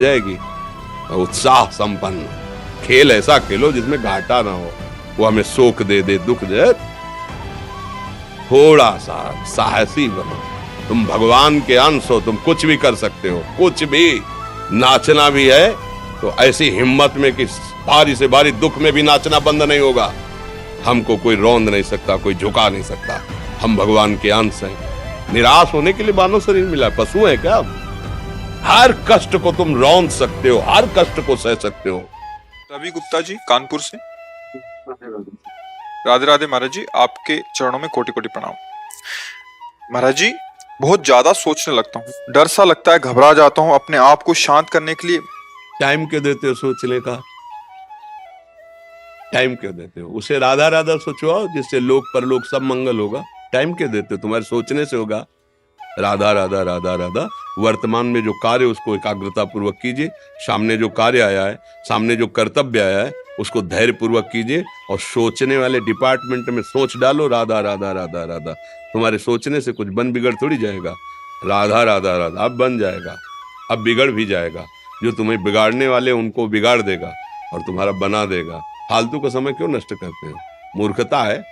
जाएगी। उत्साह संपन्न खेल ऐसा खेलो जिसमें घाटा ना हो, वो हमें शोक दे दे, दुख दे। थोड़ा सा साहसी बनो, तुम भगवान के अंश हो, तुम कुछ भी कर सकते हो, कुछ भी। नाचना भी है तो ऐसी हिम्मत में कि भारी से भारी दुख में भी नाचना बंद नहीं होगा। हमको कोई रौंद नहीं सकता, कोई झुका नहीं सकता। हम भगवान के अंश हैं। निराश होने के लिए मानव शरीर मिला, पशु है क्या? हर कष्ट को तुम रौंद सकते हो, हर कष्ट को सह सकते हो। रवि गुप्ता जी कानपुर से। राधे राधे महाराज जी, आपके चरणों में कोटि कोटि प्रणाम। महाराज जी, बहुत ज्यादा सोचने लगता हूँ, डर सा लगता है, घबरा जाता हूँ। अपने आप को शांत करने के लिए टाइम क्यों देते हो सोचने का? टाइम क्यों देते हो? उसे राधा राधा सोचो, जिससे लोक परलोक सब मंगल होगा। टाइम क्यों देते हो? तुम्हारे सोचने से होगा। राधा राधा राधा राधा। वर्तमान में जो कार्य उसको एकाग्रता पूर्वक कीजिए। सामने जो कार्य आया है, सामने जो कर्तव्य आया है, उसको धैर्य पूर्वक कीजिए। और सोचने वाले डिपार्टमेंट में सोच डालो राधा राधा राधा राधा। तुम्हारे सोचने से कुछ बन बिगड़ थोड़ी जाएगा। राधा राधा राधा अब बन जाएगा, अब बिगड़ भी जाएगा। जो तुम्हें बिगाड़ने वाले उनको बिगाड़ देगा और तुम्हारा बना देगा। फालतू का समय क्यों नष्ट करते हो? मूर्खता है।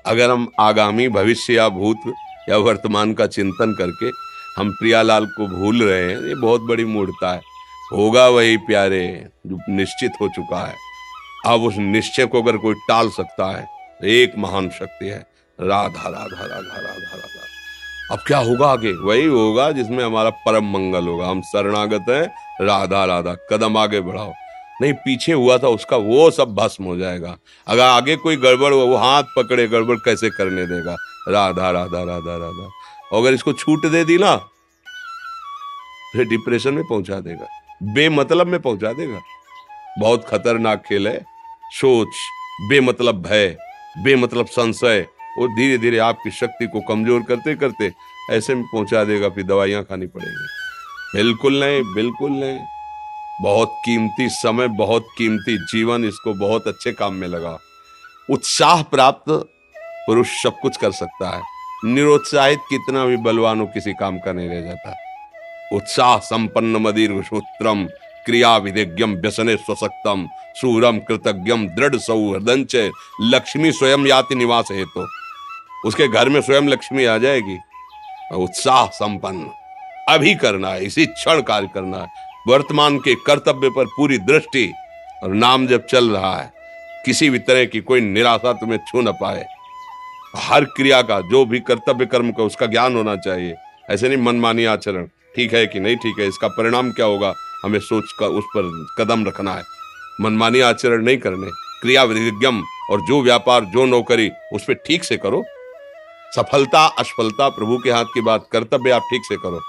अगर हम आगामी भविष्य या भूत या वर्तमान का चिंतन करके हम प्रियालाल को भूल रहे हैं, ये बहुत बड़ी मूर्खता है। होगा वही प्यारे जो निश्चित हो चुका है। अब उस निश्चय को अगर कोई टाल सकता है तो एक महान शक्ति है, राधा राधा राधा राधा राधा। अब क्या होगा आगे? वही होगा जिसमें हमारा परम मंगल होगा। हम शरणागत हैं, राधा राधा। कदम आगे बढ़ाओ। नहीं, पीछे हुआ था उसका वो सब भस्म हो जाएगा। अगर आगे कोई गड़बड़ हुआ, वो हाथ पकड़े गड़बड़ कैसे करने देगा? राधा राधा राधा राधा। और अगर इसको छूट दे दी ना, फिर डिप्रेशन में पहुंचा देगा, बेमतलब में पहुंचा देगा। बहुत खतरनाक खेल है। सोच, बेमतलब भय, बेमतलब संशय, वो धीरे धीरे आपकी शक्ति को कमजोर करते करते ऐसे में पहुंचा देगा, फिर दवाइयां खानी पड़ेगी। बिल्कुल नहीं, बिल्कुल नहीं। बहुत कीमती समय, बहुत कीमती जीवन, इसको बहुत अच्छे काम में लगा। उत्साह प्राप्त पुरुष सब कुछ कर सकता है। निरुत्साहित कितना भी बलवान हो, किसी काम का नहीं रह जाता। उत्साह संपन्न मदीर्घ सूत्रम क्रिया विधिज्ञम व्यसने स्वसक्तम सूरम कृतज्ञम दृढ़ सौहृदंच लक्ष्मी स्वयं याति निवास हेतु। उसके घर में स्वयं लक्ष्मी आ जाएगी। उत्साह संपन्न अभी करना है, इसी क्षण कार्य करना है। वर्तमान के कर्तव्य पर पूरी दृष्टि, और नाम जब चल रहा है, किसी भी तरह की कोई निराशा तुम्हें छू न पाए। हर क्रिया का, जो भी कर्तव्य कर्म का, उसका ज्ञान होना चाहिए। ऐसे नहीं मनमानी आचरण, ठीक है कि नहीं ठीक है, इसका परिणाम क्या होगा, हमें सोच कर उस पर कदम रखना है। मनमानी आचरण नहीं करने, क्रिया विधिज्ञम, और जो व्यापार जो नौकरी उस पर ठीक से करो। सफलता असफलता प्रभु के हाथ की बात, कर्तव्य आप ठीक से करो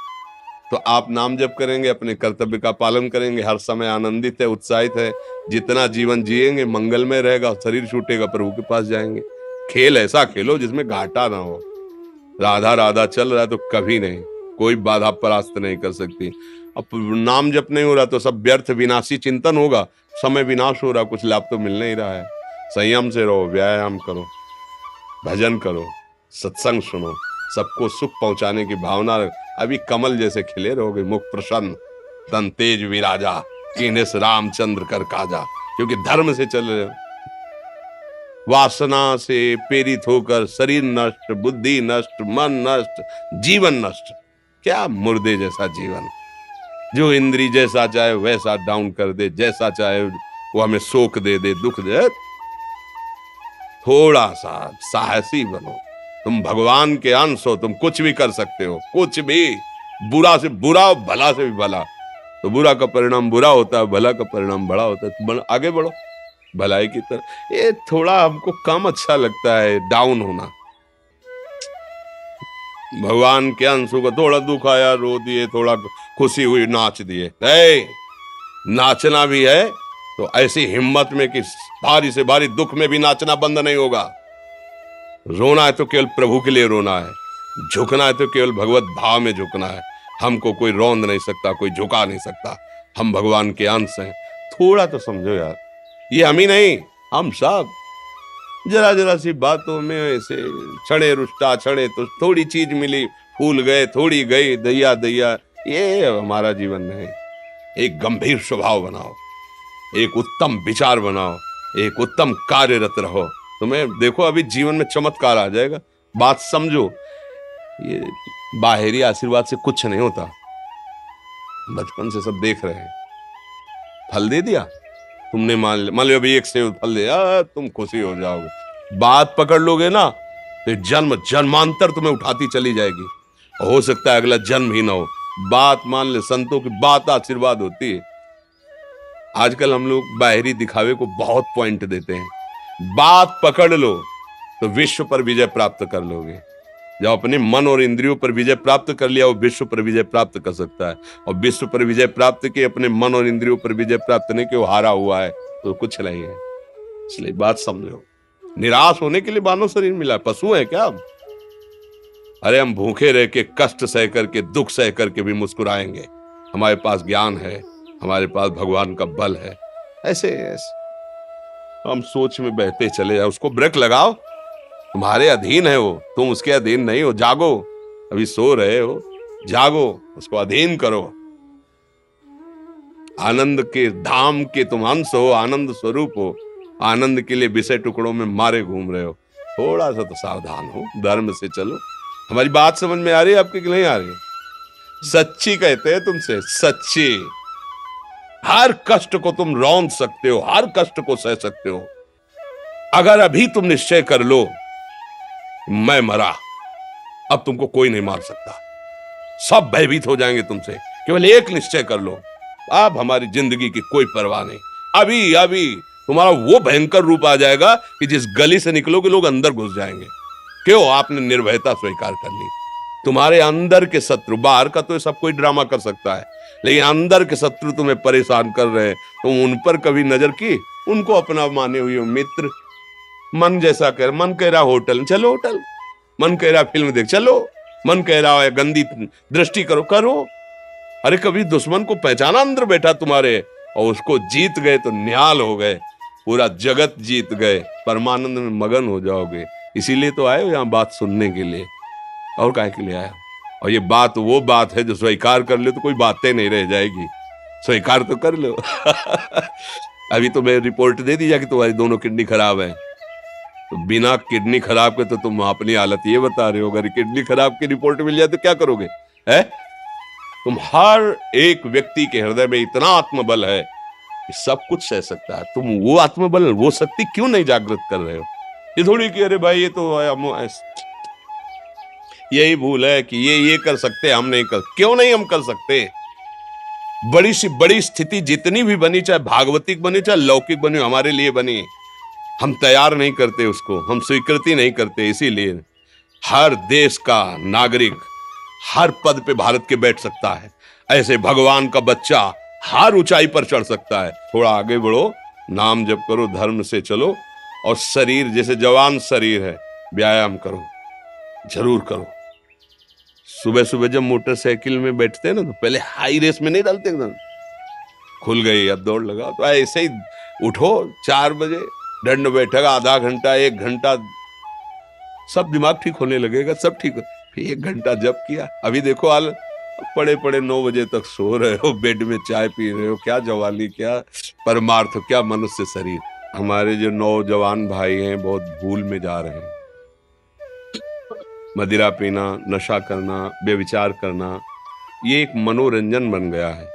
तो आप नाम जप करेंगे, अपने कर्तव्य का पालन करेंगे, हर समय आनंदित है, उत्साहित है। जितना जीवन जिएंगे मंगलमय रहेगा। शरीर छूटेगा, प्रभु के पास जाएंगे। खेल ऐसा खेलो जिसमें घाटा ना हो। राधा राधा चल रहा है तो कभी नहीं, कोई बाधा परास्त नहीं कर सकती। अब नाम जप नहीं हो रहा तो सब व्यर्थ विनाशी चिंतन होगा। समय विनाश हो रहा, कुछ लाभ तो मिल नहीं रहा है। संयम से रहो, व्यायाम करो, भजन करो, सत्संग सुनो, सबको सुख पहुंचाने की भावना। अभी कमल जैसे खिले रहोगे, मुख प्रसन्न, तन तेज विराजा, कीनेस रामचंद्र कर काजा। क्योंकि धर्म से चल रहे हो। वासना से प्रेरित होकर शरीर नष्ट, बुद्धि नष्ट, मन नष्ट, जीवन नष्ट। क्या मुर्दे जैसा जीवन, जो इंद्री जैसा चाहे वैसा डाउन कर दे, जैसा चाहे वो हमें शोक दे दे, दुख दे। थोड़ा सा साहसी बनो, तुम भगवान के अंश हो, तुम कुछ भी कर सकते हो, कुछ भी। बुरा से बुरा, भला से भी भला। तो बुरा का परिणाम बुरा होता है, भला का परिणाम बड़ा होता है। तो आगे बढ़ो भलाई की तरफ। ये थोड़ा हमको कम अच्छा लगता है डाउन होना। भगवान के अंश को थोड़ा दुख आया रो दिए, थोड़ा खुशी हुई नाच दिए। नाचना भी है तो ऐसी हिम्मत में कि भारी से भारी दुख में भी नाचना बंद नहीं होगा। रोना है तो केवल प्रभु के लिए रोना है, झुकना है तो केवल भगवत भाव में झुकना है। हमको कोई रौंद नहीं सकता, कोई झुका नहीं सकता। हम भगवान के अंश हैं। थोड़ा तो समझो यार, ये हम ही नहीं, हम सब जरा जरा सी बातों में ऐसे छड़े रुष्टा, छड़े तो थोड़ी चीज मिली, फूल गए, थोड़ी गई, दैया दैया। ये हमारा जीवन नहीं। एक गंभीर स्वभाव बनाओ, एक उत्तम विचार बनाओ, एक उत्तम कार्यरत रहो। तुम्हें देखो अभी जीवन में चमत्कार आ जाएगा। बात समझो, ये बाहरी आशीर्वाद से कुछ नहीं होता। बचपन से सब देख रहे हैं। फल दे दिया तुमने, मान लो अभी एक सेब फल दिया, तुम खुशी हो जाओगे। बात पकड़ लोगे ना तो जन्म जन्मांतर तुम्हें उठाती चली जाएगी। हो सकता है अगला जन्म ही ना हो। बात मान ले, संतों की बात आशीर्वाद होती है। आजकल हम लोग बाहरी दिखावे को बहुत पॉइंट देते हैं। बात पकड़ लो तो विश्व पर विजय प्राप्त कर लोगे। जब अपने मन और इंद्रियों पर विजय प्राप्त कर लिया, वो विश्व पर विजय प्राप्त कर सकता है। और विश्व पर विजय प्राप्त किए, अपने मन और इंद्रियों पर विजय प्राप्त नहीं कि वो हारा हुआ है तो कुछ नहीं है। इसलिए बात समझो, निराश होने के लिए मानव शरीर मिला, पशु है क्या हम? अरे हम भूखे रह के, कष्ट सह करके, दुख सह करके भी मुस्कुराएंगे। हमारे पास ज्ञान है, हमारे पास भगवान का बल है। ऐसे हम सोच में बहते चले जाओ। उसको ब्रेक लगाओ, तुम्हारे अधीन है वो, तुम उसके अधीन नहीं हो। जागो, अभी सो रहे हो, जागो, उसको अधीन करो। आनंद के धाम के तुम अंश हो, आनंद स्वरूप हो। आनंद के लिए विषय टुकड़ों में मारे घूम रहे हो। थोड़ा सा तो सावधान हो, धर्म से चलो। हमारी बात समझ में आ रही है आपकी कि नहीं आ रही? सच्ची कहते हैं तुमसे, सच्ची। हर कष्ट को तुम रौंद सकते हो, हर कष्ट को सह सकते हो। अगर अभी तुम निश्चय कर लो मैं मरा, अब तुमको कोई नहीं मार सकता। सब भयभीत हो जाएंगे तुमसे। केवल एक निश्चय कर लो, अब हमारी जिंदगी की कोई परवाह नहीं। अभी अभी तुम्हारा वो भयंकर रूप आ जाएगा कि जिस गली से निकलोगे लोग अंदर घुस जाएंगे। क्यों? आपने निर्भयता स्वीकार कर ली। तुम्हारे अंदर के शत्रु, बाहर का तो सब कोई ड्रामा कर सकता है, लेकिन अंदर के शत्रु तुम्हें परेशान कर रहे हैं। तुम उन पर कभी नजर की? उनको अपना माने हुए हो मित्र। मन जैसा कर, मन कह रहा होटल चलो होटल, मन कह रहा फिल्म देख चलो, मन कह रहा है गंदी दृष्टि करो करो। अरे कभी दुश्मन को पहचाना अंदर बैठा तुम्हारे, और उसको जीत गए तो निहाल हो गए, पूरा जगत जीत गए, परमानंद में मगन हो जाओगे। इसीलिए तो आए हो यहाँ बात सुनने के लिए, और काहे के लिए आए हो? और ये बात वो बात है जो स्वीकार कर ले तो कोई बातें नहीं रह जाएगी। स्वीकार तो कर लो। अभी तो मैं रिपोर्ट दे दी जा कि तुम्हारी दोनों किडनी खराब है, तो बिना किडनी खराब के तो तुम अपनी हालत ये बता रहे हो। अगर किडनी खराब की रिपोर्ट मिल जाए तो क्या करोगे? है तुम हर एक व्यक्ति के हृदय में इतना आत्मबल है कि सब कुछ सह सकता है। तुम वो आत्मबल, वो शक्ति क्यों नहीं जागृत कर रहे हो? ये थोड़ी कि अरे भाई ये तो यही भूल है कि ये कर सकते हैं, हम नहीं कर। क्यों नहीं हम कर सकते? बड़ी सी बड़ी स्थिति जितनी भी बनी, चाहे भागवतिक बनी चाहे लौकिक बनी, हमारे लिए बनी, हम तैयार नहीं करते उसको, हम स्वीकृति नहीं करते। इसीलिए हर देश का नागरिक हर पद पे भारत के बैठ सकता है। ऐसे भगवान का बच्चा हर ऊंचाई पर चढ़ सकता है। थोड़ा आगे बढ़ो, नाम जप करो, धर्म से चलो, और शरीर जैसे जवान शरीर है, व्यायाम करो, जरूर करो। सुबह सुबह जब मोटरसाइकिल में बैठते हैं ना, तो पहले हाई रेस में नहीं डालते, एकदम खुल गई अब दौड़ लगा, तो ऐसे ही उठो 4 बजे, दंड बैठक आधा घंटा 1 घंटा, सब दिमाग ठीक होने लगेगा, सब ठीक हो। फिर 1 घंटा जप किया। अभी देखो हाल, पड़े पड़े 9 बजे तक सो रहे हो, बेड में चाय पी रहे हो। क्या जवानी, क्या परमार्थ, क्या मनुष्य शरीर। हमारे जो नौजवान भाई हैं बहुत भूल में जा रहे हैं। मदिरा पीना, नशा करना, व्यभिचार करना, ये एक मनोरंजन बन गया है,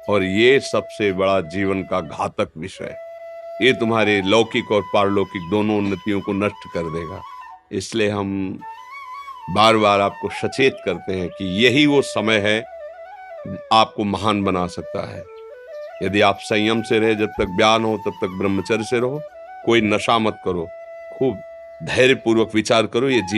और ये सबसे बड़ा जीवन का घातक विषय। ये तुम्हारे लौकिक और पारलौकिक दोनों उन्नतियों को नष्ट कर देगा। इसलिए हम बार बार आपको सचेत करते हैं कि यही वो समय है आपको महान बना सकता है। यदि आप संयम से रहे, जब तक ज्ञान हो तब तक ब्रह्मचर्य से रहो, कोई नशा मत करो, खूब धैर्यपूर्वक विचार करो। ये जीवन